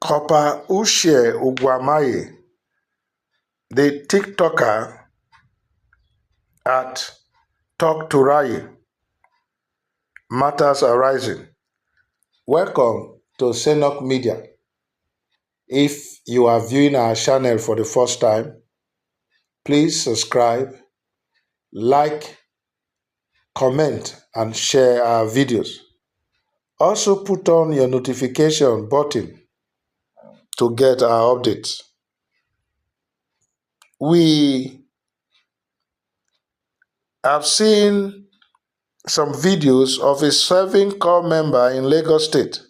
Corper Ushie Uguamaye, the Tiktocker at Talktoraye, matters arising. Welcome to Senok Media. If you are viewing our channel for the first time, please subscribe, like, comment, and share our videos. Also put on your notification button to get our updates. We have seen some videos of a serving corps member in Lagos State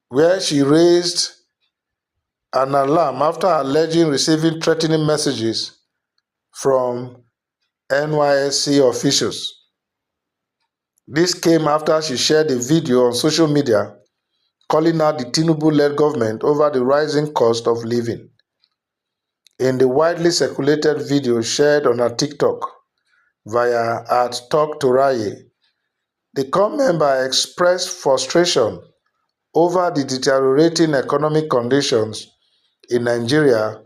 where she raised an alarm after alleging receiving threatening messages from NYSC officials. This came after she shared a video on social media calling out the Tinubu-led government over the rising cost of living. In the widely circulated video shared on her TikTok via @Talktoraye, the corps member expressed frustration over the deteriorating economic conditions in Nigeria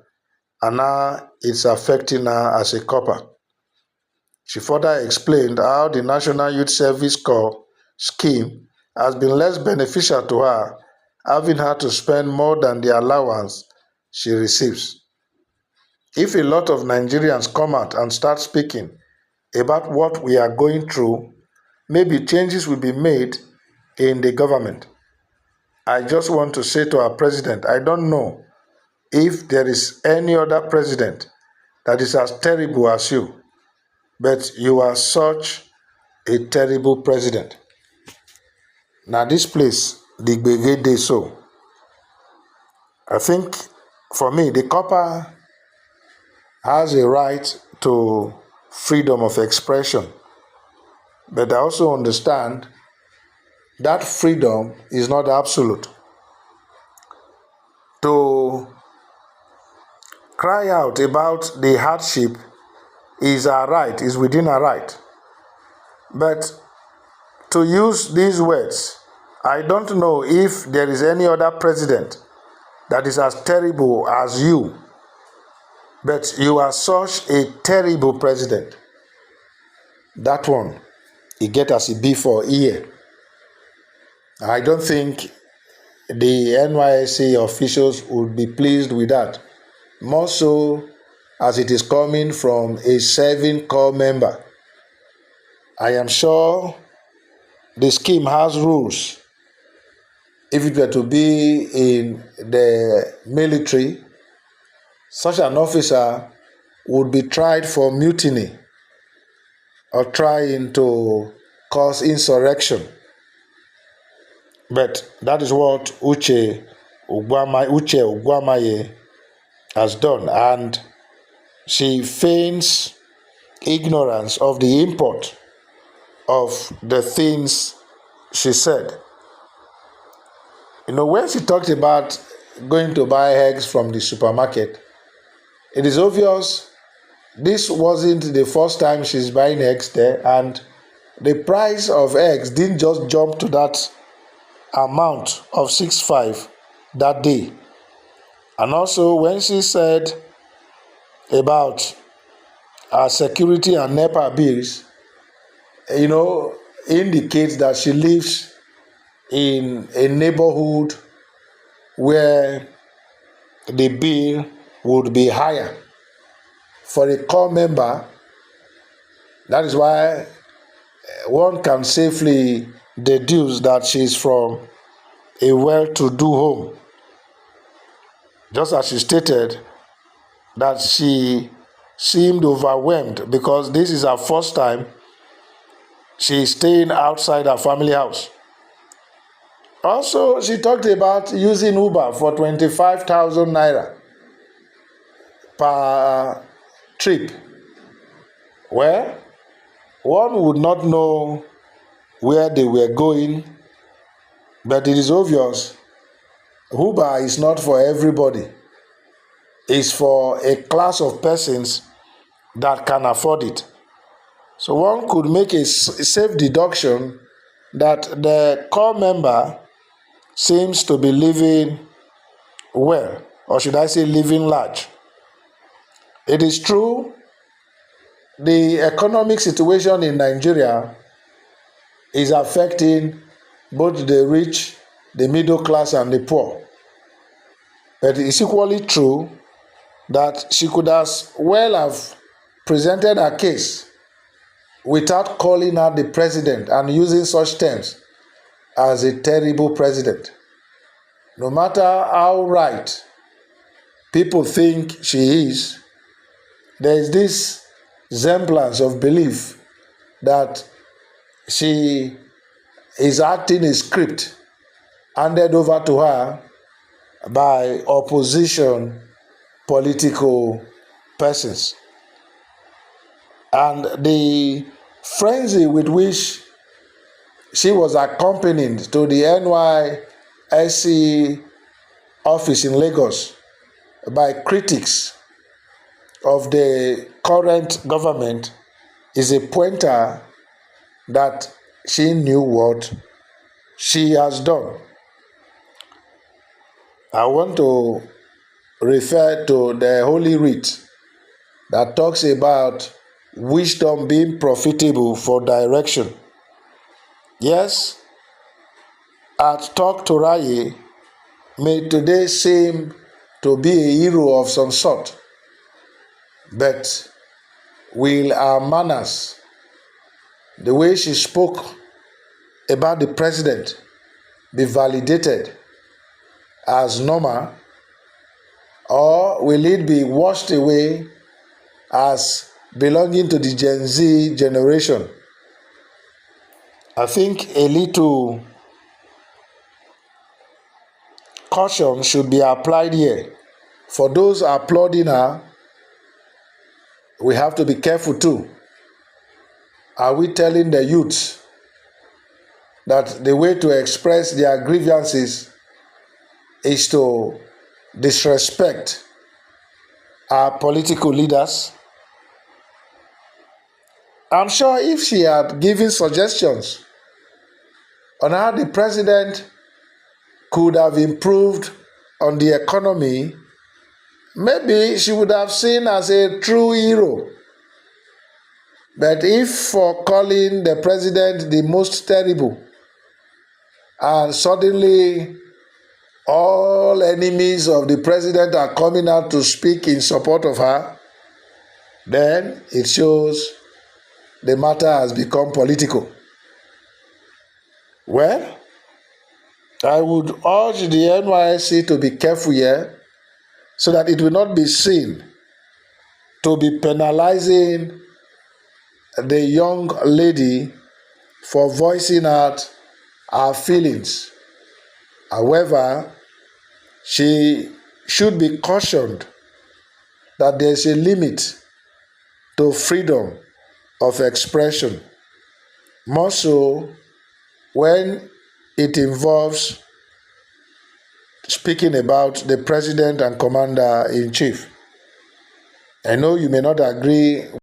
and how it's affecting her as a corper. She further explained how the National Youth Service Corps scheme has been less beneficial to her, having had to spend more than the allowance she receives. If a lot of Nigerians come out and start speaking about what we are going through, maybe changes will be made in the government. I just want to say to our president, I don't know if there is any other president that is as terrible as you, but you are such a terrible president. Now this place, the Gbege dey so. I think for me, the corper has a right to freedom of expression, but I also understand that freedom is not absolute. To cry out about the hardship is our right, is within our right. But to use these words, I don't know if there is any other president that is as terrible as you, but you are such a terrible president. That one, he get as he be for ear. I don't think the NYSC officials would be pleased with that, more so as it is coming from a serving corps member. I am sure the scheme has rules. If it were to be in the military, such an officer would be tried for mutiny or trying to cause insurrection. But that is what Ushie Uguamaye has done, and she feigns ignorance of the import of the things she said. You know, when she talked about going to buy eggs from the supermarket, it is obvious this wasn't the first time she's buying eggs there, and the price of eggs didn't just jump to that amount of 6.5 that day. And also when she said about her security and NEPA bills, you know, indicates that she lives in a neighborhood where the bill would be higher for a corps member. That is why one can safely deduce that she is from a well-to-do home. Just as she stated that she seemed overwhelmed because this is her first time she is staying outside her family house. Also, she talked about using Uber for 25,000 naira per trip. Well, one would not know where they were going, but it is obvious Uber is not for everybody. It's for a class of persons that can afford it. So one could make a safe deduction that the corps member seems to be living well, or should I say living large. It is true, the economic situation in Nigeria is affecting both the rich, the middle class, and the poor. But it is equally true that she could as well have presented her case without calling out the president and using such terms as a terrible president. No matter how right people think she is, there is this semblance of belief that she is acting a script handed over to her by opposition political persons. And the frenzy with which she was accompanied to the NYSC office in Lagos by critics of the current government is a pointer that she knew what she has done. I want to refer to the Holy Writ that talks about wisdom being profitable for direction. Yes, at Talktoraye may today seem to be a hero of some sort, but will our manners, the way she spoke about the president, be validated as normal, or will it be washed away as belonging to the Gen Z generation? I think a little caution should be applied here. For those applauding her, we have to be careful too. Are we telling the youth that the way to express their grievances is to disrespect our political leaders? I'm sure if she had given suggestions on how the president could have improved on the economy, maybe she would have seen as a true hero. But if for calling the president the most terrible, and suddenly all enemies of the president are coming out to speak in support of her, then it shows the matter has become political. Well, I would urge the NYSC to be careful here so that it will not be seen to be penalizing the young lady for voicing out her feelings. However, she should be cautioned that there is a limit to freedom of expression, more so when it involves speaking about the president and commander-in-chief. I know you may not agree